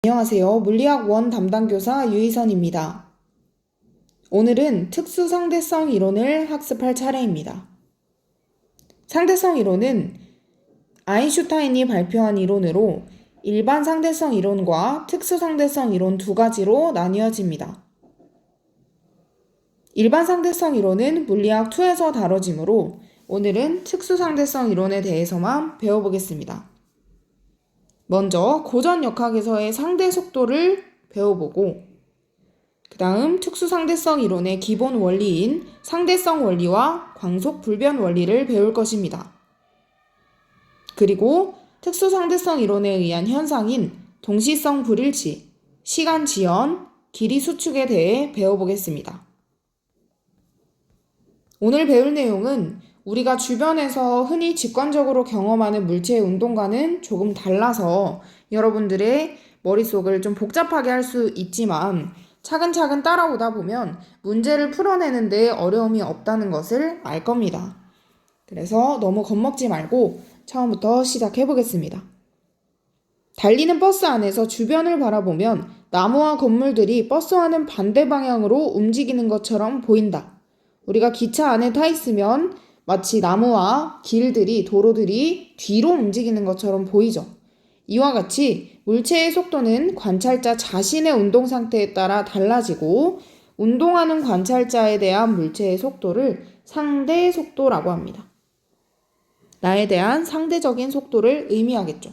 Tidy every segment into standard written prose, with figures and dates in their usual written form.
안녕하세요. 물리학 1 담당 교사 유희선입니다. 오늘은 특수상대성 이론을 학습할 차례입니다. 상대성 이론은 아인슈타인이 발표한 이론으로 일반 상대성 이론과 특수상대성 이론 두 가지로 나뉘어집니다. 일반 상대성 이론은 물리학 2에서 다뤄지므로 오늘은 특수상대성 이론에 대해서만 배워보겠습니다. 먼저 고전역학에서의 상대 속도를 배워보고 그 다음 특수상대성 이론의 기본 원리인 상대성 원리와 광속 불변 원리를 배울 것입니다. 그리고 특수상대성 이론에 의한 현상인 동시성 불일치, 시간 지연, 길이 수축에 대해 배워보겠습니다. 오늘 배울 내용은 우리가 주변에서 흔히 직관적으로 경험하는 물체의 운동과는 조금 달라서 여러분들의 머릿속을 좀 복잡하게 할 수 있지만 차근차근 따라오다 보면 문제를 풀어내는데 어려움이 없다는 것을 알 겁니다. 그래서 너무 겁먹지 말고 처음부터 시작해 보겠습니다. 달리는 버스 안에서 주변을 바라보면 나무와 건물들이 버스와는 반대 방향으로 움직이는 것처럼 보인다. 우리가 기차 안에 타 있으면 마치 나무와 길들이, 도로들이 뒤로 움직이는 것처럼 보이죠. 이와 같이 물체의 속도는 관찰자 자신의 운동 상태에 따라 달라지고 운동하는 관찰자에 대한 물체의 속도를 상대 속도라고 합니다. 나에 대한 상대적인 속도를 의미하겠죠.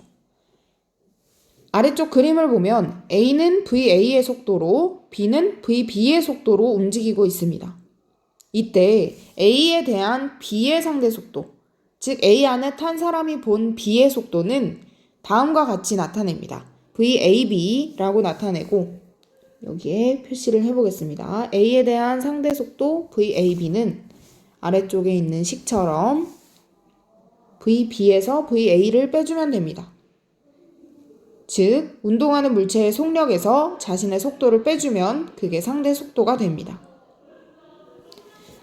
아래쪽 그림을 보면 A는 VA의 속도로 B는 VB의 속도로 움직이고 있습니다. 이때 A에 대한 B의 상대 속도, 즉 A 안에 탄 사람이 본 B의 속도는 다음과 같이 나타냅니다. VAB라고 나타내고 여기에 표시를 해보겠습니다. A에 대한 상대 속도 VAB는 아래쪽에 있는 식처럼 VB에서 VA를 빼주면 됩니다. 즉, 운동하는 물체의 속력에서 자신의 속도를 빼주면 그게 상대 속도가 됩니다.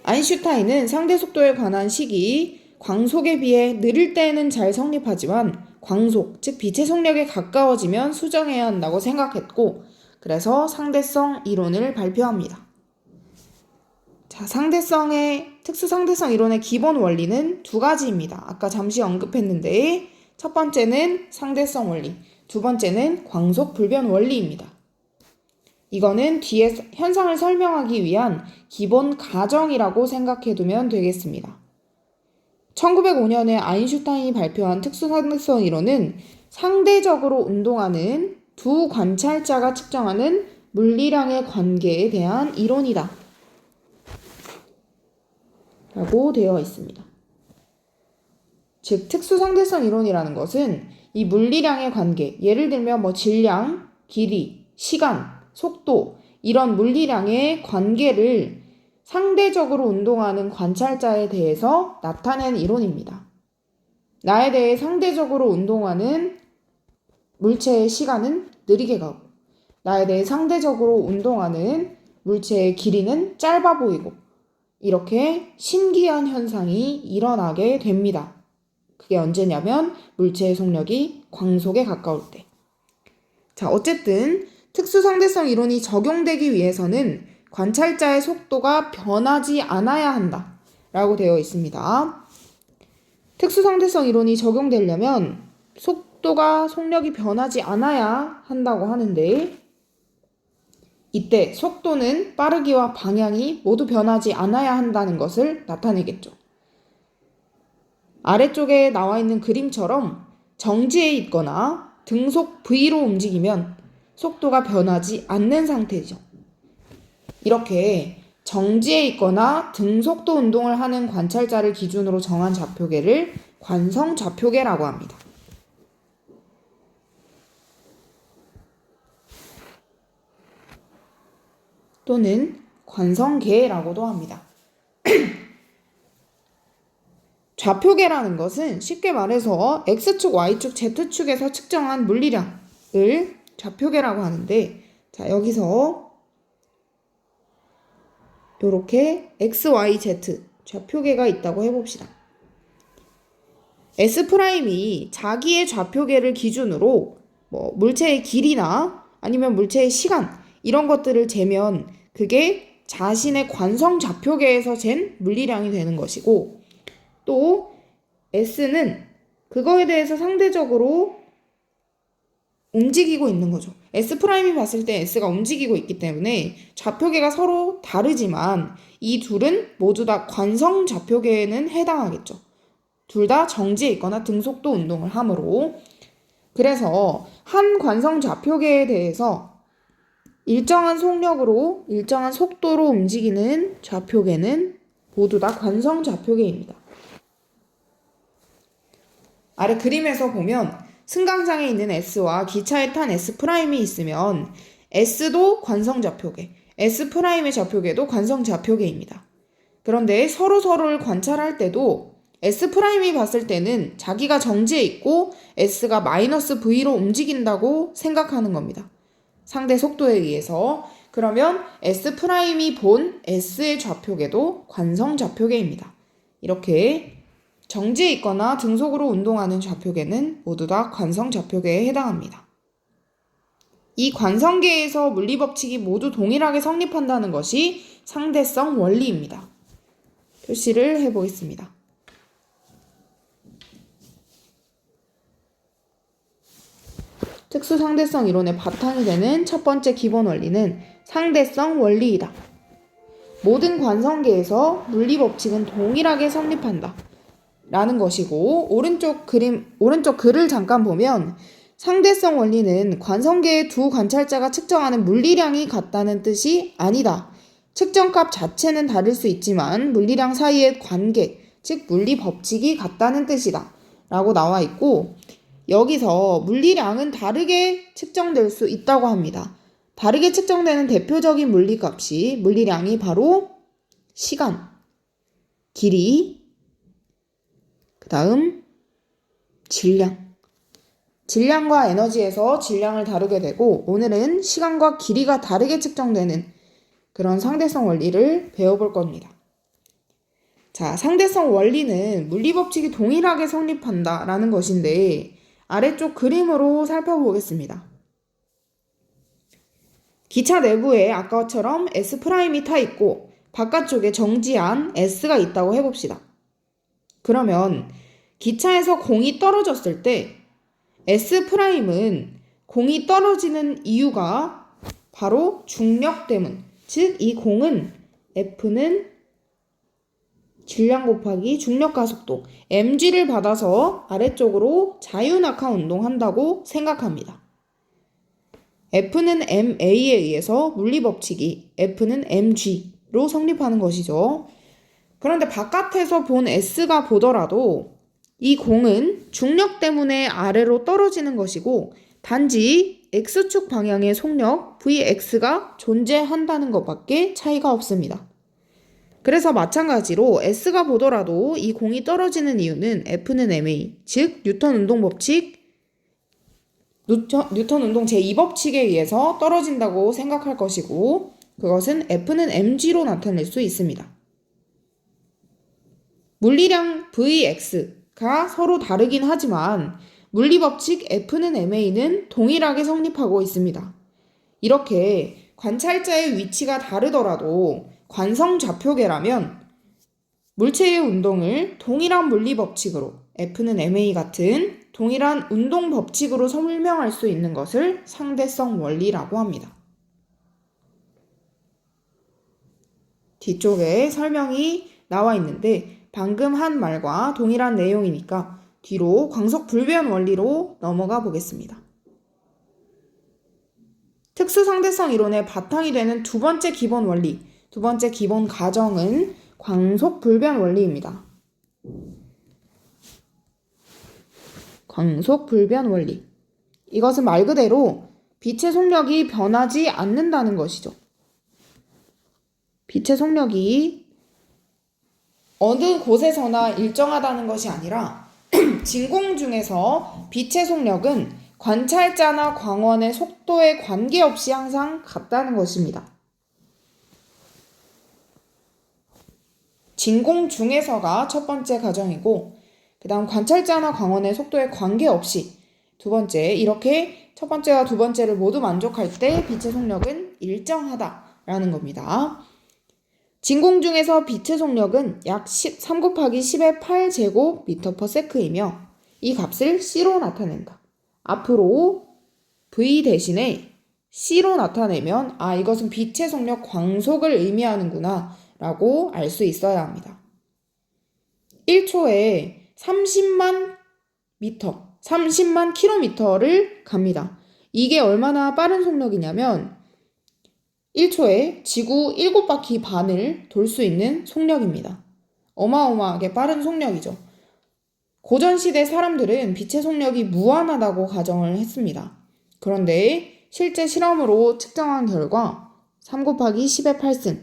아인슈타인은 상대 속도에 관한 식이 광속에 비해 느릴 때에는 잘 성립하지만 광속, 즉 빛의 속력에 가까워지면 수정해야 한다고 생각했고 그래서 상대성 이론을 발표합니다. 자, 특수상대성 이론의 기본 원리는 두 가지입니다. 아까 잠시 언급했는데 첫 번째는 상대성 원리, 두 번째는 광속 불변 원리입니다. 이거는 뒤에 현상을 설명하기 위한 기본 가정이라고 생각해두면 되겠습니다. 1905년에 아인슈타인이 발표한 특수상대성 이론은 상대적으로 운동하는 두 관찰자가 측정하는 물리량의 관계에 대한 이론이다 라고 되어 있습니다. 즉, 특수상대성 이론이라는 것은 이 물리량의 관계, 예를 들면 질량, 길이, 시간, 속도, 이런 물리량의 관계를 상대적으로 운동하는 관찰자에 대해서 나타낸 이론입니다. 나에 대해 상대적으로 운동하는 물체의 시간은 느리게 가고 나에 대해 상대적으로 운동하는 물체의 길이는 짧아 보이고 이렇게 신기한 현상이 일어나게 됩니다. 그게 언제냐면 물체의 속력이 광속에 가까울 때. 자, 어쨌든 특수상대성 이론이 적용되기 위해서는 관찰자의 속도가 변하지 않아야 한다 라고 되어 있습니다. 특수상대성 이론이 적용되려면 속력이 변하지 않아야 한다고 하는데 이때 속도는 빠르기와 방향이 모두 변하지 않아야 한다는 것을 나타내겠죠. 아래쪽에 나와 있는 그림처럼 정지해 있거나 등속 V로 움직이면 속도가 변하지 않는 상태죠. 이렇게 정지해 있거나 등속도 운동을 하는 관찰자를 기준으로 정한 좌표계를 관성 좌표계라고 합니다. 또는 관성계라고도 합니다. 좌표계라는 것은 쉽게 말해서 X축, Y축, Z축에서 측정한 물리량을 좌표계라고 하는데 자, 여기서 이렇게 X, Y, Z 좌표계가 있다고 해봅시다. S'이 자기의 좌표계를 기준으로 물체의 길이나 아니면 물체의 시간 이런 것들을 재면 그게 자신의 관성 좌표계에서 잰 물리량이 되는 것이고, 또 S는 그거에 대해서 상대적으로 움직이고 있는 거죠. S'이 봤을 때 S가 움직이고 있기 때문에 좌표계가 서로 다르지만 이 둘은 모두 다 관성 좌표계에는 해당하겠죠. 둘 다 정지해 있거나 등속도 운동을 하므로. 그래서 한 관성 좌표계에 대해서 일정한 속력으로 일정한 속도로 움직이는 좌표계는 모두 다 관성 좌표계입니다. 아래 그림에서 보면 승강장에 있는 S와 기차에 탄 S'이 있으면 S도 관성 좌표계, S'의 좌표계도 관성 좌표계입니다. 그런데 서로를 관찰할 때도 S'이 봤을 때는 자기가 정지해 있고 S가 마이너스 V로 움직인다고 생각하는 겁니다. 상대 속도에 의해서. 그러면 S'이 본 S의 좌표계도 관성 좌표계입니다. 이렇게 정지해 있거나 등속으로 운동하는 좌표계는 모두 다 관성 좌표계에 해당합니다. 이 관성계에서 물리법칙이 모두 동일하게 성립한다는 것이 상대성 원리입니다. 표시를 해보겠습니다. 특수상대성 이론의 바탕이 되는 첫 번째 기본 원리는 상대성 원리이다. 모든 관성계에서 물리법칙은 동일하게 성립한다 라는 것이고, 오른쪽 글을 잠깐 보면 상대성 원리는 관성계의 두 관찰자가 측정하는 물리량이 같다는 뜻이 아니다. 측정값 자체는 다를 수 있지만 물리량 사이의 관계, 즉 물리법칙이 같다는 뜻이다 라고 나와 있고, 여기서 물리량은 다르게 측정될 수 있다고 합니다. 다르게 측정되는 대표적인 물리값이 물리량이 바로 시간, 길이, 그 다음 질량. 질량과 에너지에서 질량을 다루게 되고, 오늘은 시간과 길이가 다르게 측정되는 그런 상대성 원리를 배워볼 겁니다. 자, 상대성 원리는 물리법칙이 동일하게 성립한다 라는 것인데, 아래쪽 그림으로 살펴보겠습니다. 기차 내부에 아까처럼 S'이 타 있고 바깥쪽에 정지한 S가 있다고 해봅시다. 그러면 기차에서 공이 떨어졌을 때 S'은 공이 떨어지는 이유가 바로 중력 때문, 즉 이 공은 F는 질량 곱하기 중력 가속도 mg를 받아서 아래쪽으로 자유낙하 운동한다고 생각합니다. F는 ma에 의해서 물리법칙이 F는 mg로 성립하는 것이죠. 그런데 바깥에서 본 S가 보더라도 이 공은 중력 때문에 아래로 떨어지는 것이고 단지 X축 방향의 속력 Vx가 존재한다는 것밖에 차이가 없습니다. 그래서 마찬가지로 S가 보더라도 이 공이 떨어지는 이유는 F는 ma, 즉 뉴턴 운동 법칙, 뉴턴 운동 제2법칙에 의해서 떨어진다고 생각할 것이고, 그것은 F는 mg로 나타낼 수 있습니다. 물리량 Vx가 서로 다르긴 하지만 물리법칙 F는 ma는 동일하게 성립하고 있습니다. 이렇게 관찰자의 위치가 다르더라도 관성 좌표계라면 물체의 운동을 동일한 물리법칙으로 F는 ma 같은 동일한 운동 법칙으로 설명할 수 있는 것을 상대성 원리라고 합니다. 뒤쪽에 설명이 나와 있는데 방금 한 말과 동일한 내용이니까 뒤로 광속불변 원리로 넘어가 보겠습니다. 특수상대성 이론의 바탕이 되는 두 번째 기본 원리, 두 번째 기본 가정은 광속불변 원리입니다. 광속불변 원리. 이것은 말 그대로 빛의 속력이 변하지 않는다는 것이죠. 빛의 속력이 어느 곳에서나 일정하다는 것이 아니라 진공 중에서 빛의 속력은 관찰자나 광원의 속도에 관계없이 항상 같다는 것입니다. 진공 중에서가 첫 번째 가정이고, 그 다음 관찰자나 광원의 속도에 관계없이 두 번째, 이렇게 첫 번째와 두 번째를 모두 만족할 때 빛의 속력은 일정하다라는 겁니다. 진공 중에서 빛의 속력은 약 3 곱하기 10의 8제곱미터/s이며 이 값을 C로 나타낸다. 앞으로 V 대신에 C로 나타내면 이것은 빛의 속력 광속을 의미하는구나 라고 알 수 있어야 합니다. 1초에 30만 킬로미터를 갑니다. 이게 얼마나 빠른 속력이냐면 1초에 지구 7바퀴 반을 돌 수 있는 속력입니다. 어마어마하게 빠른 속력이죠. 고전시대 사람들은 빛의 속력이 무한하다고 가정을 했습니다. 그런데 실제 실험으로 측정한 결과 3 곱하기 10의 8승,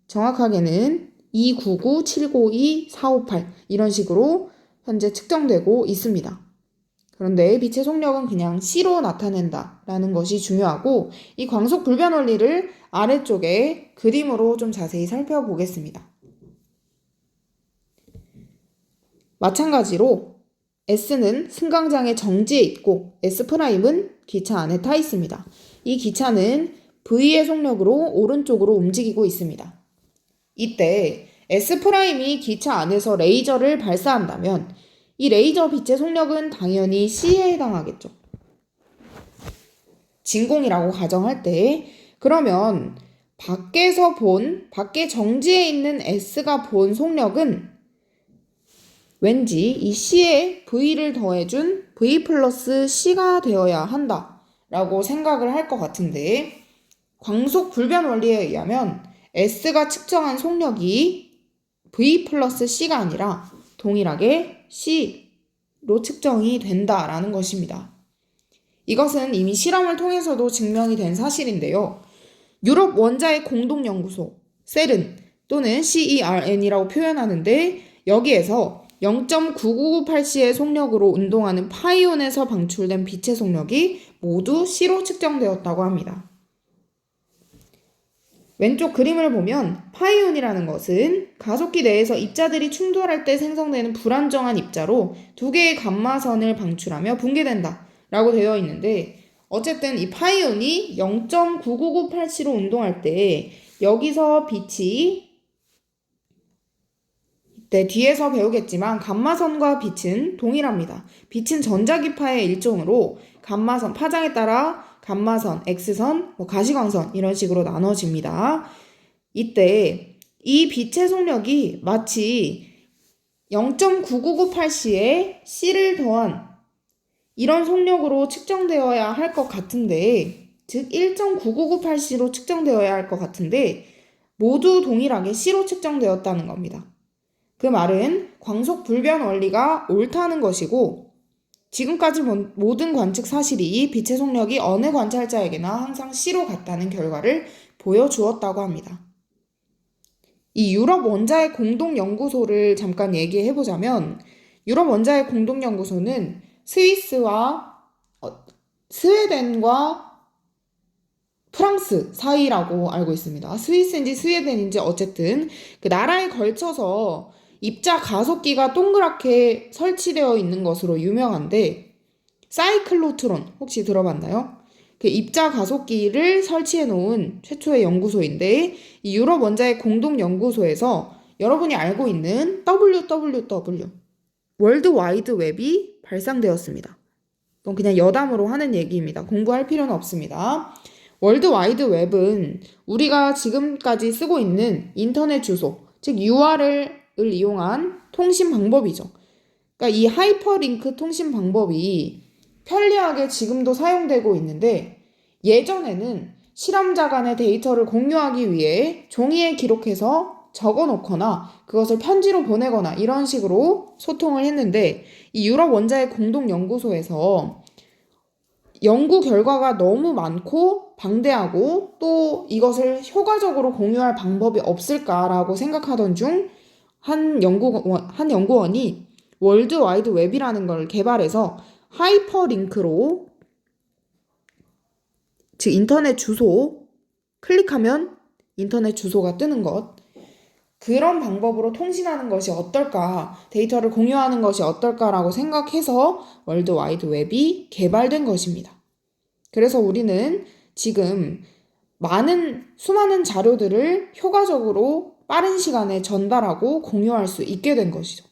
정확하게는 299,752,458 이런 식으로 현재 측정되고 있습니다. 그런데 빛의 속력은 그냥 C로 나타낸다라는 것이 중요하고 이 광속 불변 원리를 아래쪽에 그림으로 좀 자세히 살펴보겠습니다. 마찬가지로 S는 승강장의 정지에 있고 S'은 기차 안에 타 있습니다. 이 기차는 V의 속력으로 오른쪽으로 움직이고 있습니다. 이때 S'이 기차 안에서 레이저를 발사한다면 이 레이저 빛의 속력은 당연히 C에 해당하겠죠. 진공이라고 가정할 때 그러면 밖에 정지에 있는 S가 본 속력은 왠지 이 C에 V를 더해준 V 플러스 C가 되어야 한다라고 생각을 할 것 같은데 광속 불변 원리에 의하면 S가 측정한 속력이 V 플러스 C가 아니라 동일하게 C로 측정이 된다라는 것입니다. 이것은 이미 실험을 통해서도 증명이 된 사실인데요. 유럽 원자의 공동연구소 CERN 또는 CERN이라고 표현하는데 여기에서 0.9998C의 속력으로 운동하는 파이온에서 방출된 빛의 속력이 모두 C로 측정되었다고 합니다. 왼쪽 그림을 보면 파이온이라는 것은 가속기 내에서 입자들이 충돌할 때 생성되는 불안정한 입자로 두 개의 감마선을 방출하며 붕괴된다 라고 되어 있는데 어쨌든 이 파이온이 0.9998C로 운동할 때 여기서 빛이 뒤에서 배우겠지만 감마선과 빛은 동일합니다. 빛은 전자기파의 일종으로 감마선, 파장에 따라 감마선, X선, 가시광선 이런 식으로 나눠집니다. 이때 이 빛의 속력이 마치 0.9998C에 C를 더한 이런 속력으로 측정되어야 할 것 같은데 즉 1.9998C로 측정되어야 할 것 같은데 모두 동일하게 C로 측정되었다는 겁니다. 그 말은 광속 불변 원리가 옳다는 것이고 지금까지 모든 관측 사실이 빛의 속력이 어느 관찰자에게나 항상 C로 같다는 결과를 보여주었다고 합니다. 이 유럽 원자의 공동연구소를 잠깐 얘기해보자면 유럽 원자의 공동연구소는 스웨덴과 프랑스 사이라고 알고 있습니다. 스위스인지 스웨덴인지 어쨌든 그 나라에 걸쳐서 입자 가속기가 동그랗게 설치되어 있는 것으로 유명한데 사이클로트론 혹시 들어봤나요? 그 입자 가속기를 설치해 놓은 최초의 연구소인데 이 유럽 원자의 공동 연구소에서 여러분이 알고 있는 WWW 월드 와이드 웹이 발상되었습니다. 이건 그냥 여담으로 하는 얘기입니다. 공부할 필요는 없습니다. 월드 와이드 웹은 우리가 지금까지 쓰고 있는 인터넷 주소, 즉 URL을 이용한 통신 방법이죠. 그러니까 이 하이퍼링크 통신 방법이 편리하게 지금도 사용되고 있는데 예전에는 실험자 간의 데이터를 공유하기 위해 종이에 기록해서 적어놓거나 그것을 편지로 보내거나 이런 식으로 소통을 했는데 이 유럽 원자의 공동연구소에서 연구 결과가 너무 많고 방대하고 또 이것을 효과적으로 공유할 방법이 없을까라고 생각하던 중 한 연구원이 월드 와이드 웹이라는 걸 개발해서 하이퍼링크로 즉 인터넷 주소 클릭하면 인터넷 주소가 뜨는 것 그런 방법으로 통신하는 것이 어떨까, 데이터를 공유하는 것이 어떨까라고 생각해서 월드 와이드 웹이 개발된 것입니다. 그래서 우리는 지금 수많은 자료들을 효과적으로 빠른 시간에 전달하고 공유할 수 있게 된 것이죠.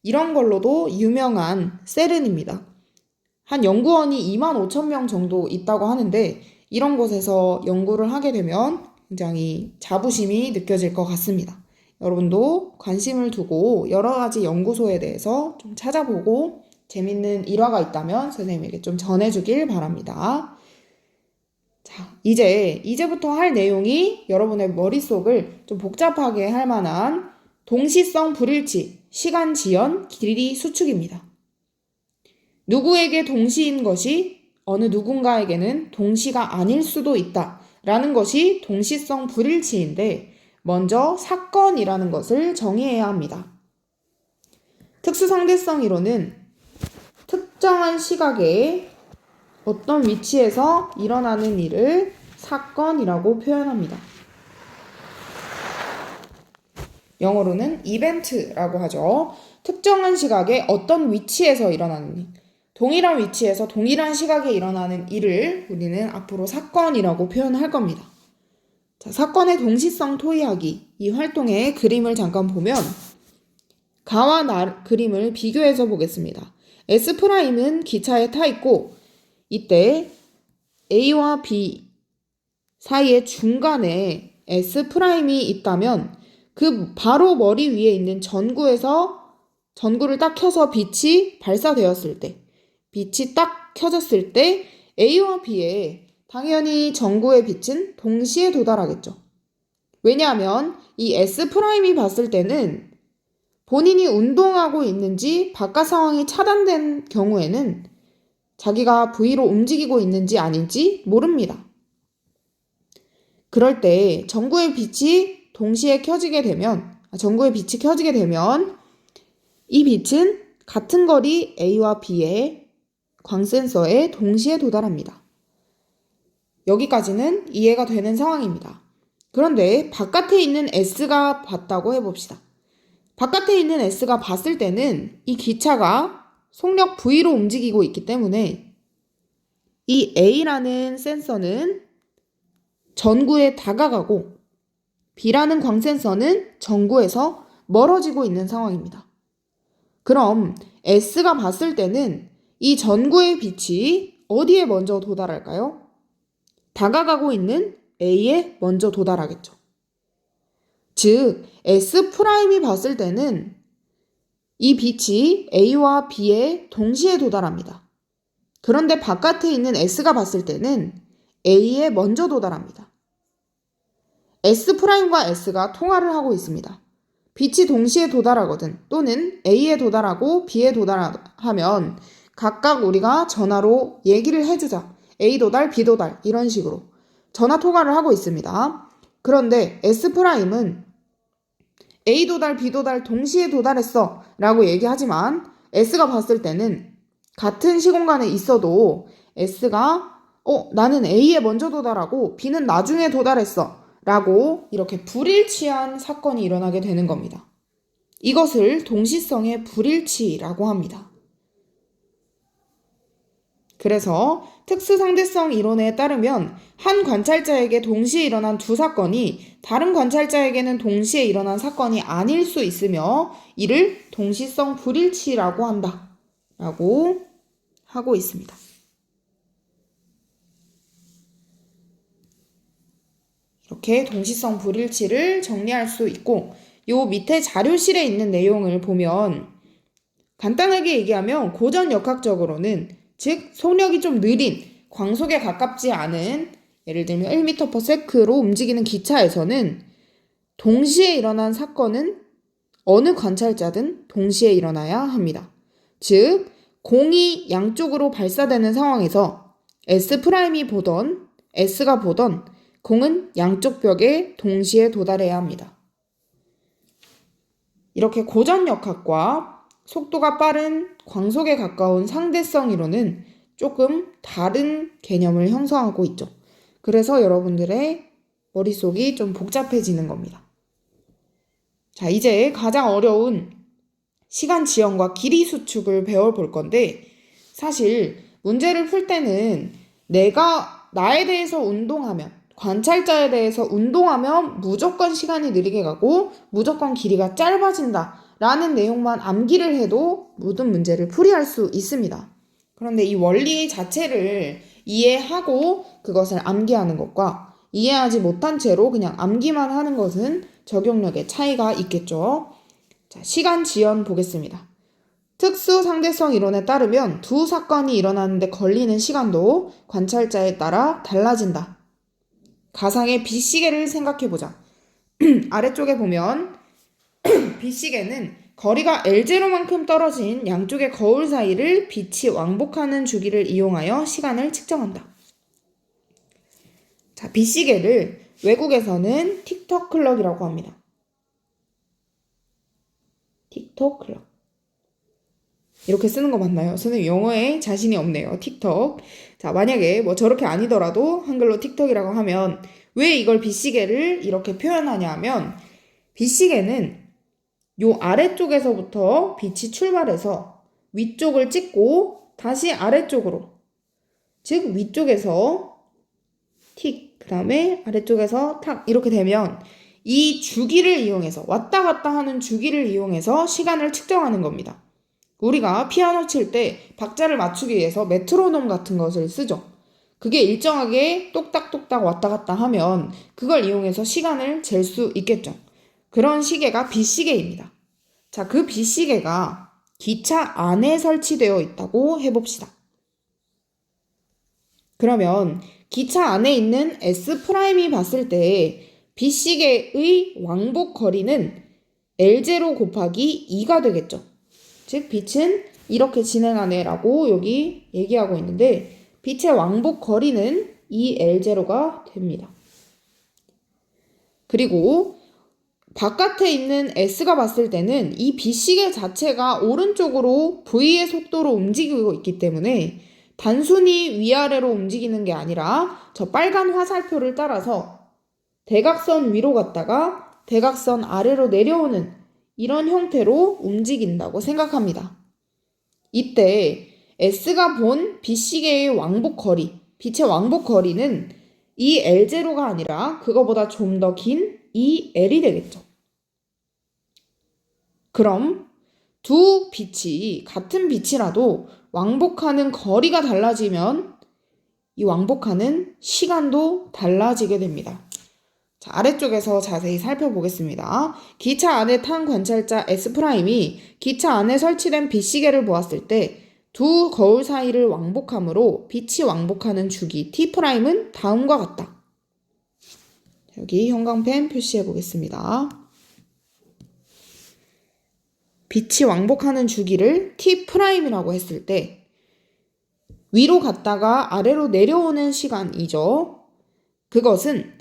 이런 걸로도 유명한 세른입니다. 한 연구원이 25,000명 정도 있다고 하는데 이런 곳에서 연구를 하게 되면 굉장히 자부심이 느껴질 것 같습니다. 여러분도 관심을 두고 여러 가지 연구소에 대해서 좀 찾아보고 재밌는 일화가 있다면 선생님에게 좀 전해주길 바랍니다. 자, 이제부터 할 내용이 여러분의 머릿속을 좀 복잡하게 할 만한 동시성 불일치, 시간 지연, 길이 수축입니다. 누구에게 동시인 것이 어느 누군가에게는 동시가 아닐 수도 있다 라는 것이 동시성 불일치인데 먼저 사건이라는 것을 정의해야 합니다. 특수상대성 이론은 특정한 시각에 어떤 위치에서 일어나는 일을 사건이라고 표현합니다. 영어로는 이벤트라고 하죠. 특정한 시각에 어떤 위치에서 일어나는 일, 동일한 위치에서 동일한 시각에 일어나는 일을 우리는 앞으로 사건이라고 표현할 겁니다. 자, 사건의 동시성 토의하기, 이 활동의 그림을 잠깐 보면 가와 나 그림을 비교해서 보겠습니다. S'은 기차에 타 있고 이때 A와 B 사이의 중간에 S'이 있다면 그 바로 머리 위에 있는 전구를 딱 켜서 빛이 발사되었을 때, 빛이 딱 켜졌을 때 A와 B에 당연히 전구의 빛은 동시에 도달하겠죠. 왜냐하면 이 S'이 봤을 때는 본인이 운동하고 있는지 바깥 상황이 차단된 경우에는 자기가 V로 움직이고 있는지 아닌지 모릅니다. 그럴 때 전구의 빛이 켜지게 되면 이 빛은 같은 거리 A와 B의 광센서에 동시에 도달합니다. 여기까지는 이해가 되는 상황입니다. 그런데 바깥에 있는 S가 봤다고 해봅시다. 바깥에 있는 S가 봤을 때는 이 기차가 속력 V로 움직이고 있기 때문에 이 A라는 센서는 전구에 다가가고 B라는 광센서는 전구에서 멀어지고 있는 상황입니다. 그럼 S가 봤을 때는 이 전구의 빛이 어디에 먼저 도달할까요? 다가가고 있는 A에 먼저 도달하겠죠. 즉, S'이 봤을 때는 이 빛이 A와 B에 동시에 도달합니다. 그런데 바깥에 있는 S가 봤을 때는 A에 먼저 도달합니다. S'과 S가 통화를 하고 있습니다. 빛이 동시에 도달하거든 또는 A에 도달하고 B에 도달하면 각각 우리가 전화로 얘기를 해주자. A 도달, B 도달 이런 식으로 전화 통화를 하고 있습니다. 그런데 S'은 A 도달, B 도달 동시에 도달했어 라고 얘기하지만 S가 봤을 때는 같은 시공간에 있어도 S가 나는 A에 먼저 도달하고 B는 나중에 도달했어 라고 이렇게 불일치한 사건이 일어나게 되는 겁니다. 이것을 동시성의 불일치라고 합니다. 그래서 특수상대성 이론에 따르면 한 관찰자에게 동시에 일어난 두 사건이 다른 관찰자에게는 동시에 일어난 사건이 아닐 수 있으며 이를 동시성 불일치라고 한다 라고 하고 있습니다. 이렇게 동시성 불일치를 정리할 수 있고 요 밑에 자료실에 있는 내용을 보면 간단하게 얘기하면 고전역학적으로는 즉 속력이 좀 느린 광속에 가깝지 않은 예를 들면 1m/s로 움직이는 기차에서는 동시에 일어난 사건은 어느 관찰자든 동시에 일어나야 합니다. 즉 공이 양쪽으로 발사되는 상황에서 S가 보던 공은 양쪽 벽에 동시에 도달해야 합니다. 이렇게 고전역학과 속도가 빠른 광속에 가까운 상대성 이론은 조금 다른 개념을 형성하고 있죠. 그래서 여러분들의 머릿속이 좀 복잡해지는 겁니다. 자, 이제 가장 어려운 시간 지연과 길이 수축을 배워볼 건데, 사실 문제를 풀 때는 내가 나에 대해서 운동하면, 관찰자에 대해서 운동하면 무조건 시간이 느리게 가고 무조건 길이가 짧아진다 라는 내용만 암기를 해도 모든 문제를 풀이할 수 있습니다. 그런데 이 원리 자체를 이해하고 그것을 암기하는 것과 이해하지 못한 채로 그냥 암기만 하는 것은 적용력의 차이가 있겠죠. 자, 시간 지연 보겠습니다. 특수 상대성 이론에 따르면 두 사건이 일어나는데 걸리는 시간도 관찰자에 따라 달라진다. 가상의 빗시계를 생각해보자. 아래쪽에 보면 빗시계는 거리가 L0만큼 떨어진 양쪽의 거울 사이를 빛이 왕복하는 주기를 이용하여 시간을 측정한다. 자, 빗시계를 외국에서는 틱톡 클럭이라고 합니다. 틱톡 클럭. 이렇게 쓰는 거 맞나요? 저는 영어에 자신이 없네요. 틱톡. 자, 만약에 뭐 저렇게 아니더라도 한글로 틱톡이라고 하면 왜 이걸 빗시계를 이렇게 표현하냐 하면 빗시계는 요 아래쪽에서부터 빛이 출발해서 위쪽을 찍고 다시 아래쪽으로, 즉 위쪽에서 틱, 그 다음에 아래쪽에서 탁 이렇게 되면 이 주기를 이용해서 왔다 갔다 하는 주기를 이용해서 시간을 측정하는 겁니다. 우리가 피아노 칠 때 박자를 맞추기 위해서 메트로놈 같은 것을 쓰죠. 그게 일정하게 똑딱똑딱 왔다 갔다 하면 그걸 이용해서 시간을 잴 수 있겠죠. 그런 시계가 빗시계입니다. 자, 그 빗시계가 기차 안에 설치되어 있다고 해봅시다. 그러면 기차 안에 있는 S'이 봤을 때 빗시계의 왕복 거리는 L0 곱하기 2가 되겠죠. 즉 빛은 이렇게 진행하네 라고 여기 얘기하고 있는데 빛의 왕복 거리는 2L0가 됩니다. 그리고 바깥에 있는 S가 봤을 때는 이 빗시계 자체가 오른쪽으로 V의 속도로 움직이고 있기 때문에 단순히 위아래로 움직이는 게 아니라 저 빨간 화살표를 따라서 대각선 위로 갔다가 대각선 아래로 내려오는 이런 형태로 움직인다고 생각합니다. 이때 S가 본 빗시계의 왕복 거리, 빛의 왕복 거리는 이 L0가 아니라 그거보다 좀 더 긴 이 L이 되겠죠. 그럼 두 빛이 같은 빛이라도 왕복하는 거리가 달라지면 이 왕복하는 시간도 달라지게 됩니다. 자, 아래쪽에서 자세히 살펴보겠습니다. 기차 안에 탄 관찰자 S'이 기차 안에 설치된 빗시계를 보았을 때 두 거울 사이를 왕복하므로 빛이 왕복하는 주기 T'은 다음과 같다. 여기 형광펜 표시해 보겠습니다. 빛이 왕복하는 주기를 T'이라고 했을 때 위로 갔다가 아래로 내려오는 시간이죠. 그것은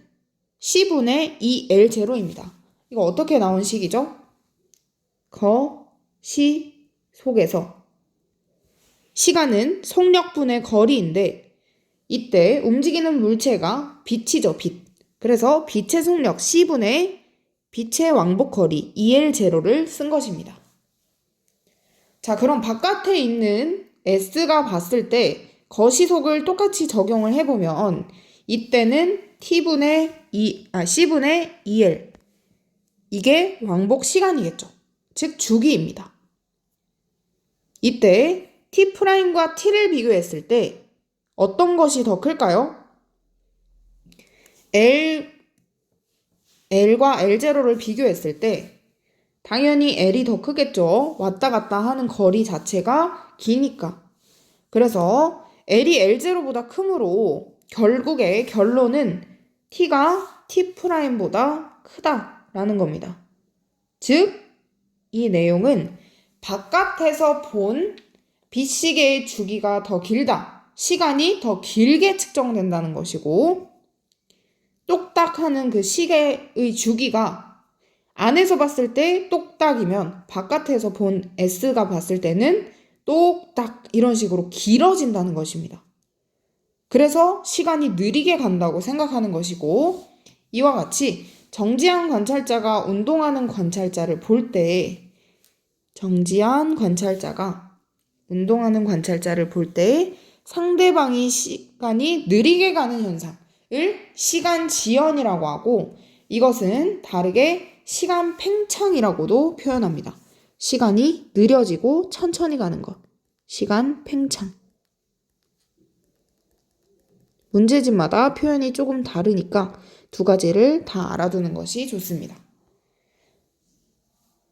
C분의 2L0입니다. 이거 어떻게 나온 식이죠? 시 속에서 시간은 속력분의 거리인데 이때 움직이는 물체가 빛이죠, 빛. 그래서 빛의 속력 C분의 빛의 왕복 거리 2L0를 쓴 것입니다. 자, 그럼 바깥에 있는 S가 봤을 때 거시속을 똑같이 적용을 해보면 이때는 C분의 2L 이게 왕복 시간이겠죠. 즉 주기입니다. 이때 T'과 T를 비교했을 때 어떤 것이 더 클까요? L과 L0를 비교했을 때 당연히 L이 더 크겠죠. 왔다 갔다 하는 거리 자체가 기니까. 그래서 L이 L0보다 크므로 결국에 결론은 T가 T'보다 크다라는 겁니다. 즉, 이 내용은 바깥에서 본 빗시계의 주기가 더 길다. 시간이 더 길게 측정된다는 것이고 똑딱하는 그 시계의 주기가 안에서 봤을 때 똑딱이면 바깥에서 본 S가 봤을 때는 똑딱 이런 식으로 길어진다는 것입니다. 그래서 시간이 느리게 간다고 생각하는 것이고 이와 같이 정지한 관찰자가 운동하는 관찰자를 볼 때, 정지한 관찰자가 운동하는 관찰자를 볼 때 상대방이 시간이 느리게 가는 현상을 시간 지연이라고 하고, 이것은 다르게 시간 팽창이라고도 표현합니다. 시간이 느려지고 천천히 가는 것. 시간 팽창. 문제집마다 표현이 조금 다르니까 두 가지를 다 알아두는 것이 좋습니다.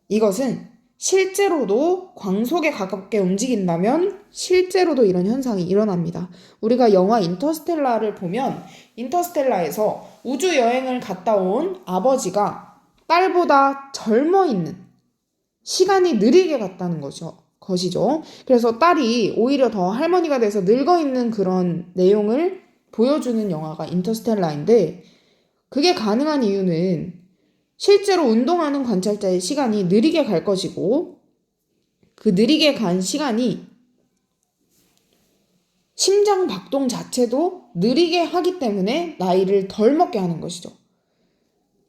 이것은 실제로도 광속에 가깝게 움직인다면 실제로도 이런 현상이 일어납니다. 우리가 영화 인터스텔라를 보면 인터스텔라에서 우주 여행을 갔다 온 아버지가 딸보다 젊어 있는, 시간이 느리게 갔다는 것이죠. 그래서 딸이 오히려 더 할머니가 돼서 늙어 있는 그런 내용을 보여주는 영화가 인터스텔라인데, 그게 가능한 이유는 실제로 운동하는 관찰자의 시간이 느리게 갈 것이고, 그 느리게 간 시간이 심장 박동 자체도 느리게 하기 때문에 나이를 덜 먹게 하는 것이죠.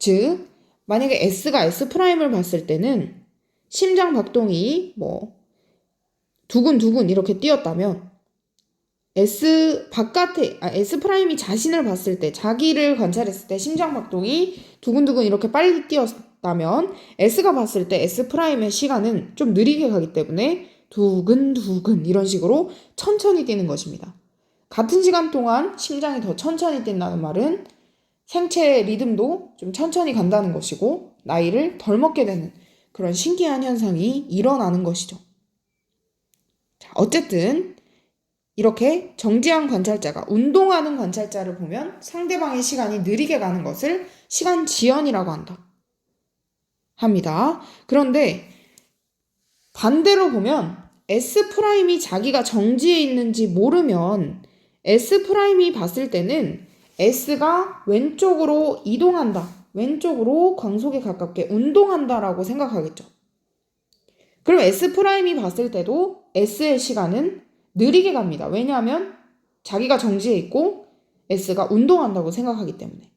즉, 만약에 S가 S'을 봤을 때는 심장 박동이 두근두근 이렇게 뛰었다면, S'이 자신을 봤을 때, 자기를 관찰했을 때 심장 박동이 두근두근 이렇게 빨리 뛰었다면, S가 봤을 때 S'의 시간은 좀 느리게 가기 때문에 두근두근 이런 식으로 천천히 뛰는 것입니다. 같은 시간 동안 심장이 더 천천히 뛴다는 말은 생체의 리듬도 좀 천천히 간다는 것이고, 나이를 덜 먹게 되는 그런 신기한 현상이 일어나는 것이죠. 자, 어쨌든 이렇게 정지한 관찰자가 운동하는 관찰자를 보면 상대방의 시간이 느리게 가는 것을 시간 지연이라고 합니다. 그런데 반대로 보면 S'이 자기가 정지해 있는지 모르면 S'이 봤을 때는 S가 왼쪽으로 이동한다, 왼쪽으로 광속에 가깝게 운동한다라고 생각하겠죠. 그럼 S'이 봤을 때도 S의 시간은 느리게 갑니다. 왜냐하면 자기가 정지해 있고 S가 운동한다고 생각하기 때문에.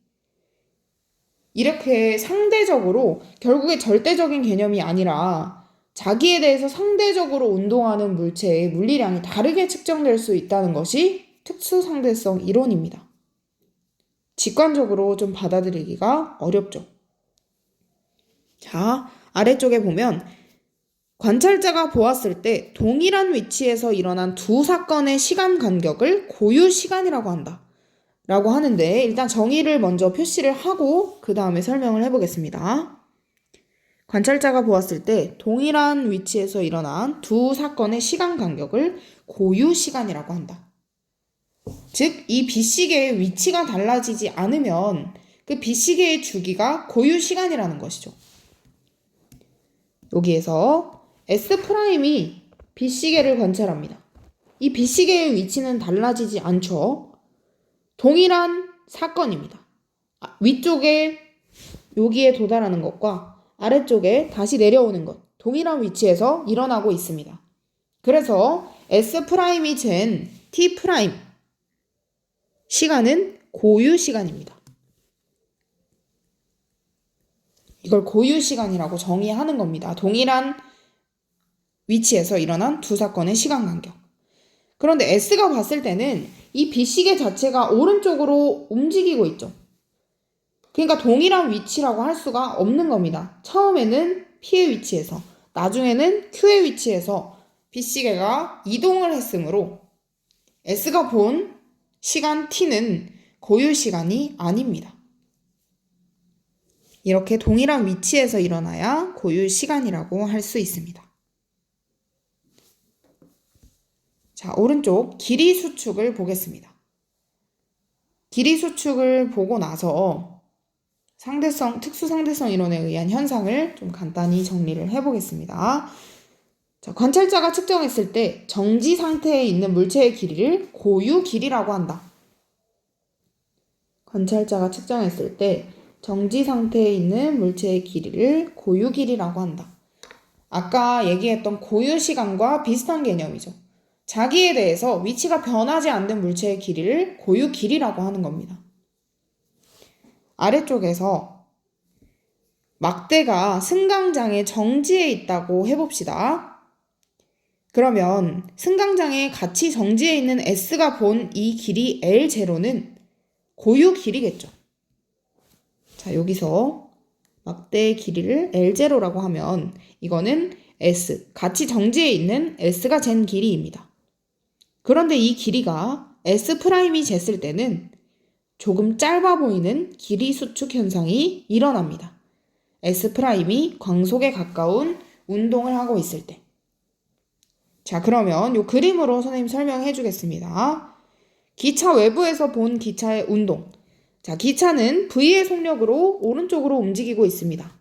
이렇게 상대적으로, 결국에 절대적인 개념이 아니라 자기에 대해서 상대적으로 운동하는 물체의 물리량이 다르게 측정될 수 있다는 것이 특수상대성 이론입니다. 직관적으로 좀 받아들이기가 어렵죠. 자, 아래쪽에 보면 관찰자가 보았을 때 동일한 위치에서 일어난 두 사건의 시간 간격을 고유 시간이라고 한다 라고 하는데, 일단 정의를 먼저 표시를 하고 그 다음에 설명을 해보겠습니다. 관찰자가 보았을 때 동일한 위치에서 일어난 두 사건의 시간 간격을 고유 시간이라고 한다. 즉, 이 빛시계의 위치가 달라지지 않으면 그 빛시계의 주기가 고유 시간이라는 것이죠. 여기에서 S'이 빛시계를 관찰합니다. 이 빛시계의 위치는 달라지지 않죠. 동일한 사건입니다. 위쪽에 여기에 도달하는 것과 아래쪽에 다시 내려오는 것, 동일한 위치에서 일어나고 있습니다. 그래서 S'이 잰 T' 시간은 고유 시간입니다. 이걸 고유 시간이라고 정의하는 겁니다. 동일한 위치에서 일어난 두 사건의 시간 간격. 그런데 S가 봤을 때는 이 빛시계 자체가 오른쪽으로 움직이고 있죠. 그러니까 동일한 위치라고 할 수가 없는 겁니다. 처음에는 P의 위치에서, 나중에는 Q의 위치에서 빛시계가 이동을 했으므로 S가 본 시간 T는 고유 시간이 아닙니다. 이렇게 동일한 위치에서 일어나야 고유 시간이라고 할 수 있습니다. 자, 오른쪽 길이 수축을 보겠습니다. 길이 수축을 보고 나서 특수상대성 이론에 의한 현상을 좀 간단히 정리를 해보겠습니다. 자, 관찰자가 측정했을 때 정지 상태에 있는 물체의 길이를 고유 길이라고 한다. 관찰자가 측정했을 때 정지 상태에 있는 물체의 길이를 고유 길이라고 한다. 아까 얘기했던 고유 시간과 비슷한 개념이죠. 자기에 대해서 위치가 변하지 않는 물체의 길이를 고유 길이라고 하는 겁니다. 아래쪽에서 막대가 승강장의 정지에 있다고 해봅시다. 그러면 승강장에 같이 정지해 있는 S가 본 이 길이 L0는 고유 길이겠죠. 자, 여기서 막대의 길이를 L0라고 하면 이거는 S, 같이 정지해 있는 S가 잰 길이입니다. 그런데 이 길이가 S'이 쟀을 때는 조금 짧아 보이는 길이 수축 현상이 일어납니다. S'이 광속에 가까운 운동을 하고 있을 때. 자, 그러면 이 그림으로 선생님 설명해 주겠습니다. 기차 외부에서 본 기차의 운동. 자, 기차는 V의 속력으로 오른쪽으로 움직이고 있습니다.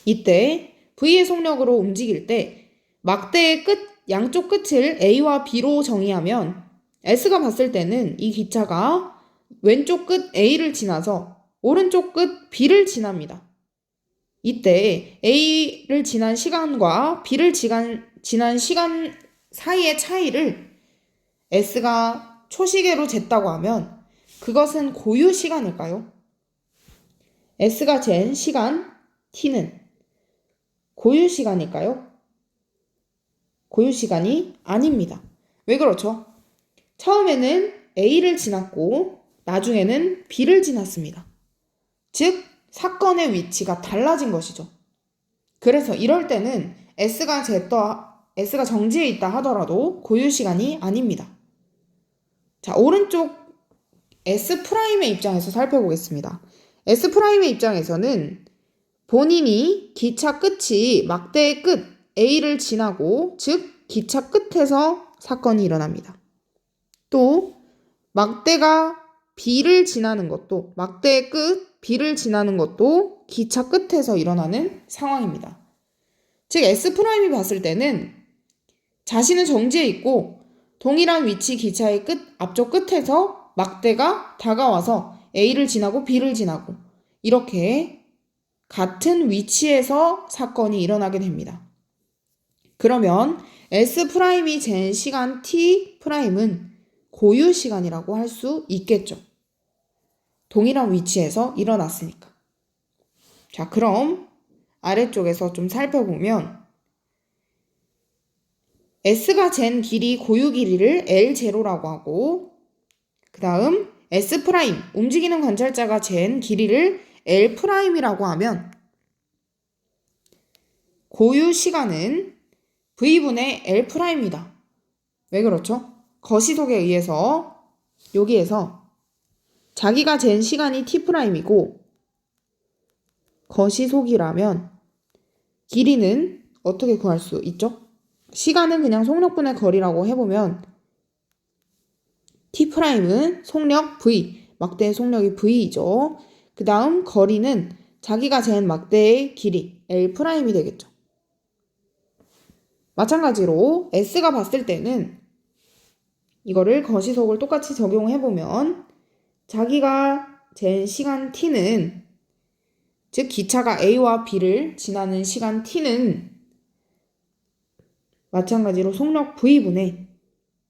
이때 V의 속력으로 움직일 때 막대의 양쪽 끝을 A와 B로 정의하면 S가 봤을 때는 이 기차가 왼쪽 끝 A를 지나서 오른쪽 끝 B를 지납니다. 이때 A를 지난 시간과 B를 지난 시간 사이의 차이를 S가 초시계로 쟀다고 하면 그것은 고유 시간일까요? S가 잰 시간 T는 고유 시간일까요? 고유 시간이 아닙니다. 왜 그렇죠? 처음에는 A를 지났고 나중에는 B를 지났습니다. 즉, 사건의 위치가 달라진 것이죠. 그래서 이럴 때는 S가 정지해 있다 하더라도 고유 시간이 아닙니다. 자, 오른쪽 S'의 입장에서 살펴보겠습니다. S'의 입장에서는 본인이 기차 끝이 막대의 끝 A를 지나고, 즉 기차 끝에서 사건이 일어납니다. 또 막대가 B를 지나는 것도, 막대의 끝 B를 지나는 것도 기차 끝에서 일어나는 상황입니다. 즉 S'이 봤을 때는 자신은 정지해 있고 동일한 위치 기차의 앞쪽 끝에서 막대가 다가와서 A를 지나고 B를 지나고 이렇게 같은 위치에서 사건이 일어나게 됩니다. 그러면 S'이 잰 시간 T'은 고유 시간이라고 할 수 있겠죠. 동일한 위치에서 일어났으니까. 자, 그럼 아래쪽에서 좀 살펴보면 S가 잰 길이 고유 길이를 L0라고 하고, 그 다음 S' 움직이는 관찰자가 잰 길이를 L'이라고 하면 고유 시간은 V분의 L'이다. 왜 그렇죠? 거시속에 의해서 여기에서 자기가 잰 시간이 T'이고 거시속이라면 길이는 어떻게 구할 수 있죠? 시간은 그냥 속력분의 거리라고 해보면 T'은 속력 V, 막대의 속력이 V이죠. 그 다음 거리는 자기가 잰 막대의 길이 L'이 되겠죠. 마찬가지로 S가 봤을 때는 이거를 거시속을 똑같이 적용해보면 자기가 잰 시간 T는, 즉 기차가 A와 B를 지나는 시간 T는 마찬가지로 속력 V분의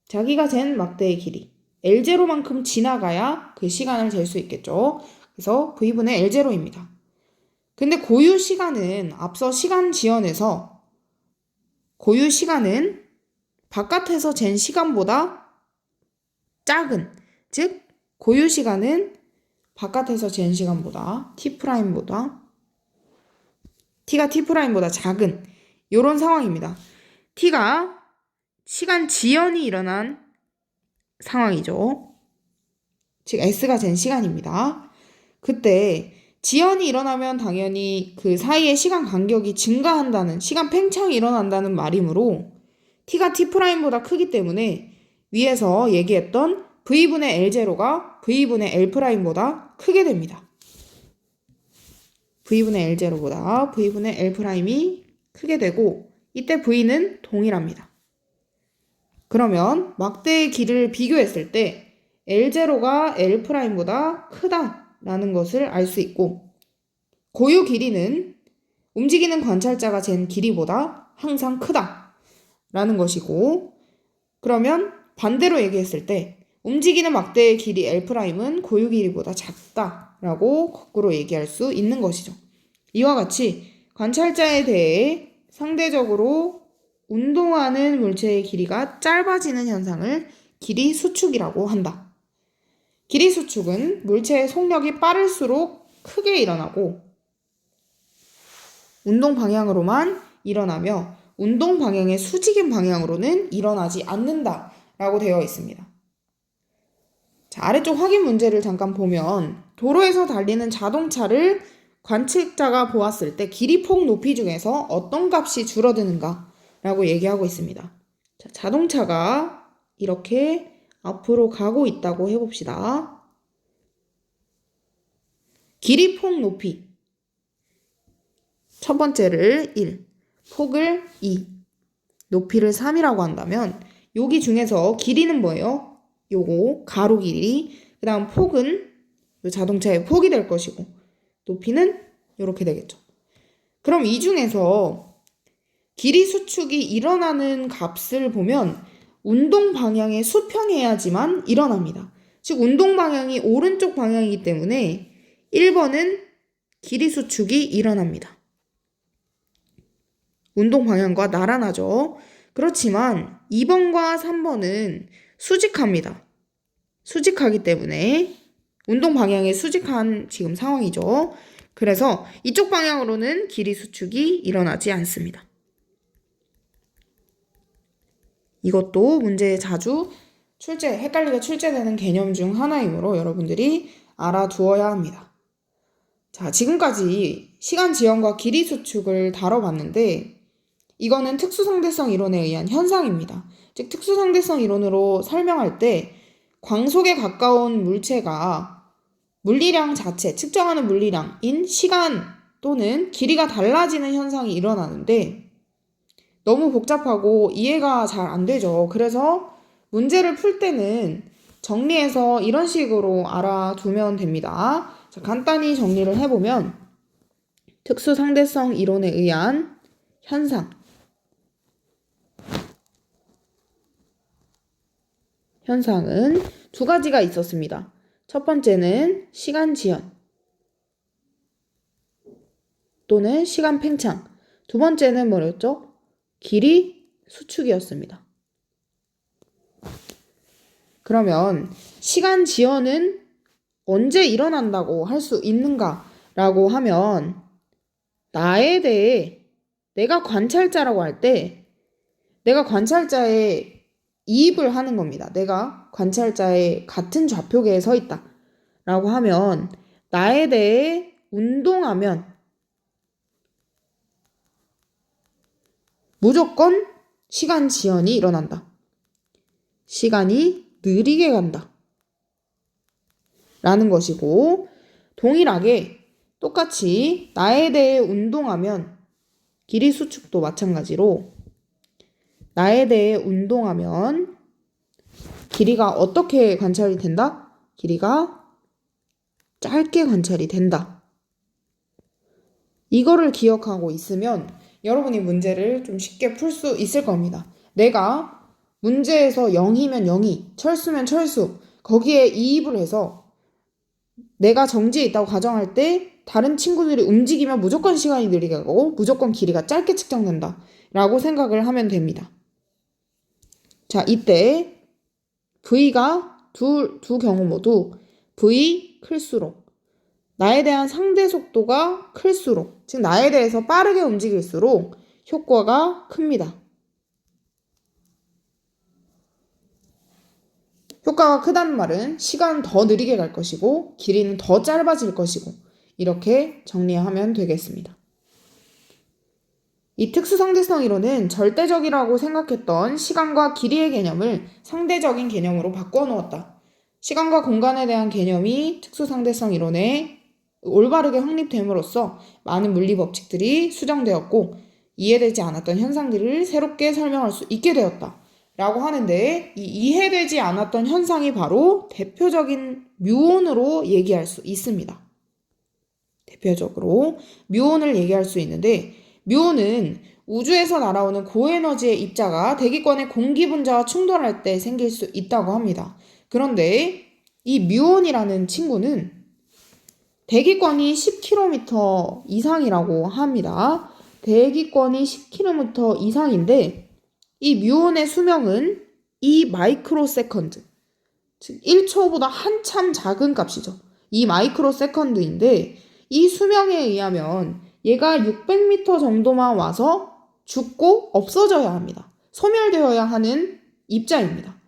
자기가 잰 막대의 길이 L0만큼 지나가야 그 시간을 잴 수 있겠죠. 그래서 V분의 L0입니다. 근데 고유 시간은 앞서 시간 지연에서 고유 시간은 바깥에서 잰 시간보다 작은, 즉 고유 시간은 바깥에서 잰 시간보다 T가 T'보다 작은 이런 상황입니다. T가 시간 지연이 일어난 상황이죠. 즉 S가 잰 시간입니다. 그때 지연이 일어나면 당연히 그 사이의 시간 간격이 증가한다는, 시간 팽창이 일어난다는 말이므로 T가 T'보다 크기 때문에 위에서 얘기했던 V분의 L0가 V분의 L'보다 크게 됩니다. V분의 L0보다 V분의 L'이 크게 되고 이때 V는 동일합니다. 그러면 막대의 길이를 비교했을 때 L0가 L'보다 크다라는 것을 알 수 있고, 고유 길이는 움직이는 관찰자가 잰 길이보다 항상 크다라는 것이고, 그러면 반대로 얘기했을 때 움직이는 막대의 길이 L'은 고유 길이보다 작다라고 거꾸로 얘기할 수 있는 것이죠. 이와 같이 관찰자에 대해 상대적으로 운동하는 물체의 길이가 짧아지는 현상을 길이 수축이라고 한다. 길이 수축은 물체의 속력이 빠를수록 크게 일어나고 운동 방향으로만 일어나며 운동 방향의 수직인 방향으로는 일어나지 않는다라고 되어 있습니다. 자, 아래쪽 확인 문제를 잠깐 보면 도로에서 달리는 자동차를 관측자가 보았을 때 길이, 폭, 높이 중에서 어떤 값이 줄어드는가 라고 얘기하고 있습니다. 자, 자동차가 이렇게 앞으로 가고 있다고 해봅시다. 길이, 폭, 높이. 첫 번째를 1, 폭을 2, 높이를 3이라고 한다면 여기 중에서 길이는 뭐예요? 요거 가로 길이, 그 다음 폭은 요 자동차의 폭이 될 것이고 높이는 이렇게 되겠죠. 그럼 이 중에서 길이 수축이 일어나는 값을 보면 운동 방향에 수평해야지만 일어납니다. 즉 운동 방향이 오른쪽 방향이기 때문에 1번은 길이 수축이 일어납니다. 운동 방향과 나란하죠. 그렇지만 2번과 3번은 수직합니다. 수직하기 때문에 운동 방향에 수직한 지금 상황이죠. 그래서 이쪽 방향으로는 길이 수축이 일어나지 않습니다. 이것도 문제에 자주 헷갈리게 출제되는 개념 중 하나이므로 여러분들이 알아두어야 합니다. 자, 지금까지 시간 지연과 길이 수축을 다뤄봤는데 이거는 특수상대성 이론에 의한 현상입니다. 즉 특수상대성 이론으로 설명할 때 광속에 가까운 물체가 물리량 자체, 측정하는 물리량인 시간 또는 길이가 달라지는 현상이 일어나는데 너무 복잡하고 이해가 잘 안 되죠. 그래서 문제를 풀 때는 정리해서 이런 식으로 알아두면 됩니다. 자, 간단히 정리를 해보면 특수상대성 이론에 의한 현상은 두 가지가 있었습니다. 첫 번째는 시간 지연 또는 시간 팽창. 두 번째는 뭐였죠? 길이 수축이었습니다. 그러면 시간 지연은 언제 일어난다고 할 수 있는가라고 하면 나에 대해 내가 관찰자라고 할 때 내가 관찰자의 이입을 하는 겁니다. 내가 관찰자의 같은 좌표계에 서 있다 라고 하면 나에 대해 운동하면 무조건 시간 지연이 일어난다. 시간이 느리게 간다 라는 것이고 동일하게 똑같이 나에 대해 운동하면 길이 수축도 마찬가지로 나에 대해 운동하면 길이가 어떻게 관찰이 된다? 길이가 짧게 관찰이 된다. 이거를 기억하고 있으면 여러분이 문제를 좀 쉽게 풀 수 있을 겁니다. 내가 문제에서 0이면 0이, 철수면 철수, 거기에 이입을 해서 내가 정지에 있다고 가정할 때 다른 친구들이 움직이면 무조건 시간이 느리게 가고 무조건 길이가 짧게 측정된다 라고 생각을 하면 됩니다. 자, 이때 V가 두 경우 모두 V 클수록 나에 대한 상대 속도가 클수록 즉 나에 대해서 빠르게 움직일수록 효과가 큽니다. 효과가 크다는 말은 시간은 더 느리게 갈 것이고 길이는 더 짧아질 것이고 이렇게 정리하면 되겠습니다. 이 특수상대성 이론은 절대적이라고 생각했던 시간과 길이의 개념을 상대적인 개념으로 바꿔놓았다. 시간과 공간에 대한 개념이 특수상대성 이론에 올바르게 확립됨으로써 많은 물리 법칙들이 수정되었고 이해되지 않았던 현상들을 새롭게 설명할 수 있게 되었다. 라고 하는데 이 이해되지 않았던 현상이 바로 대표적인 뮤온으로 얘기할 수 있습니다. 대표적으로 뮤온을 얘기할 수 있는데 뮤온은 우주에서 날아오는 고에너지의 입자가 대기권의 공기 분자와 충돌할 때 생길 수 있다고 합니다. 그런데 이 뮤온이라는 친구는 대기권이 10km 이상이라고 합니다. 대기권이 10km 이상인데 이 뮤온의 수명은 2 마이크로 세컨드, 즉 1초보다 한참 작은 값이죠. 2 마이크로 세컨드인데 이 수명에 의하면 얘가 600m 정도만 와서 죽고 없어져야 합니다. 소멸되어야 하는 입자입니다.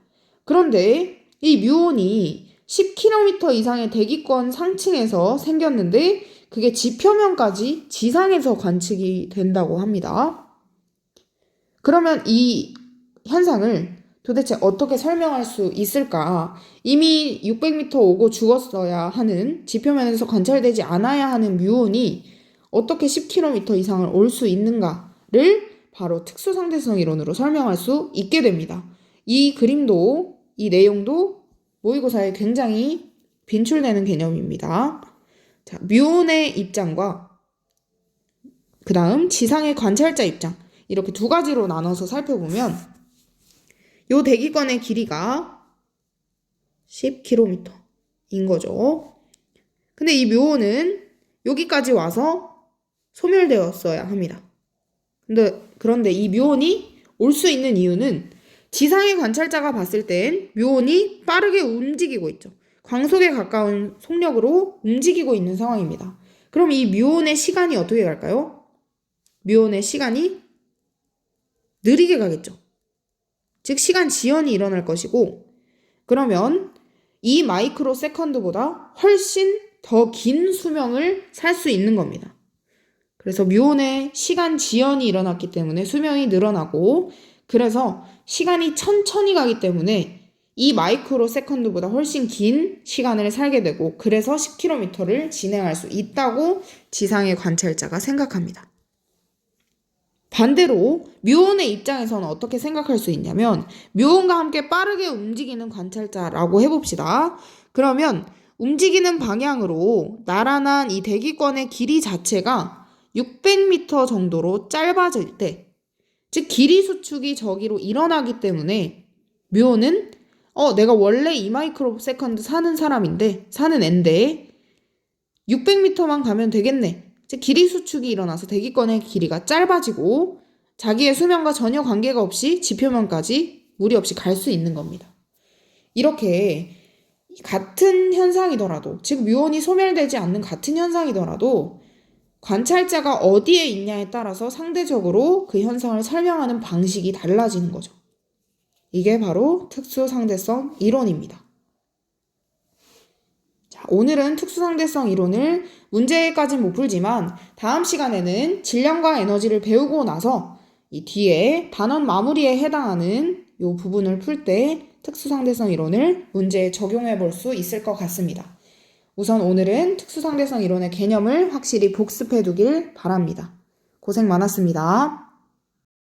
그런데 이 뮤온이 10km 이상의 대기권 상층에서 생겼는데 그게 지표면까지 지상에서 관측이 된다고 합니다. 그러면 이 현상을 도대체 어떻게 설명할 수 있을까? 이미 600m 오고 죽었어야 하는, 지표면에서 관찰되지 않아야 하는 뮤온이 어떻게 10km 이상을 올 수 있는가를 바로 특수상대성 이론으로 설명할 수 있게 됩니다. 이 그림도, 이 내용도 모의고사에 굉장히 빈출되는 개념입니다. 자, 뮤온의 입장과 그 다음 지상의 관찰자 입장, 이렇게 두 가지로 나눠서 살펴보면 요 대기권의 길이가 10km인 거죠. 근데 이 묘호는 여기까지 와서 소멸되었어야 합니다. 그런데 이 묘혼이 올 수 있는 이유는 지상의 관찰자가 봤을 땐 묘혼이 빠르게 움직이고 있죠. 광속에 가까운 속력으로 움직이고 있는 상황입니다. 그럼 이 묘혼의 시간이 어떻게 갈까요? 묘혼의 시간이 느리게 가겠죠. 즉 시간 지연이 일어날 것이고, 그러면 이 마이크로 세컨드보다 훨씬 더 긴 수명을 살 수 있는 겁니다. 그래서 뮤온의 시간 지연이 일어났기 때문에 수명이 늘어나고, 그래서 시간이 천천히 가기 때문에 이 마이크로 세컨드보다 훨씬 긴 시간을 살게 되고, 그래서 10km를 진행할 수 있다고 지상의 관찰자가 생각합니다. 반대로 뮤온의 입장에서는 어떻게 생각할 수 있냐면, 뮤온과 함께 빠르게 움직이는 관찰자라고 해봅시다. 그러면 움직이는 방향으로 나란한 이 대기권의 길이 자체가 600m 정도로 짧아질 때, 즉 길이 수축이 저기로 일어나기 때문에 뮤온은 내가 원래 2마이크로 세컨드 사는 앤데 600m만 가면 되겠네. 즉 길이 수축이 일어나서 대기권의 길이가 짧아지고 자기의 수명과 전혀 관계가 없이 지표면까지 무리 없이 갈 수 있는 겁니다. 이렇게 같은 현상이더라도, 즉 뮤온이 소멸되지 않는 같은 현상이더라도 관찰자가 어디에 있냐에 따라서 상대적으로 그 현상을 설명하는 방식이 달라지는 거죠. 이게 바로 특수상대성 이론입니다. 자, 오늘은 특수상대성 이론을 문제까지는 못 풀지만 다음 시간에는 질량과 에너지를 배우고 나서 이 뒤에 단원 마무리에 해당하는 이 부분을 풀 때 특수상대성 이론을 문제에 적용해 볼 수 있을 것 같습니다. 우선 오늘은 특수상대성 이론의 개념을 확실히 복습해 두길 바랍니다. 고생 많았습니다.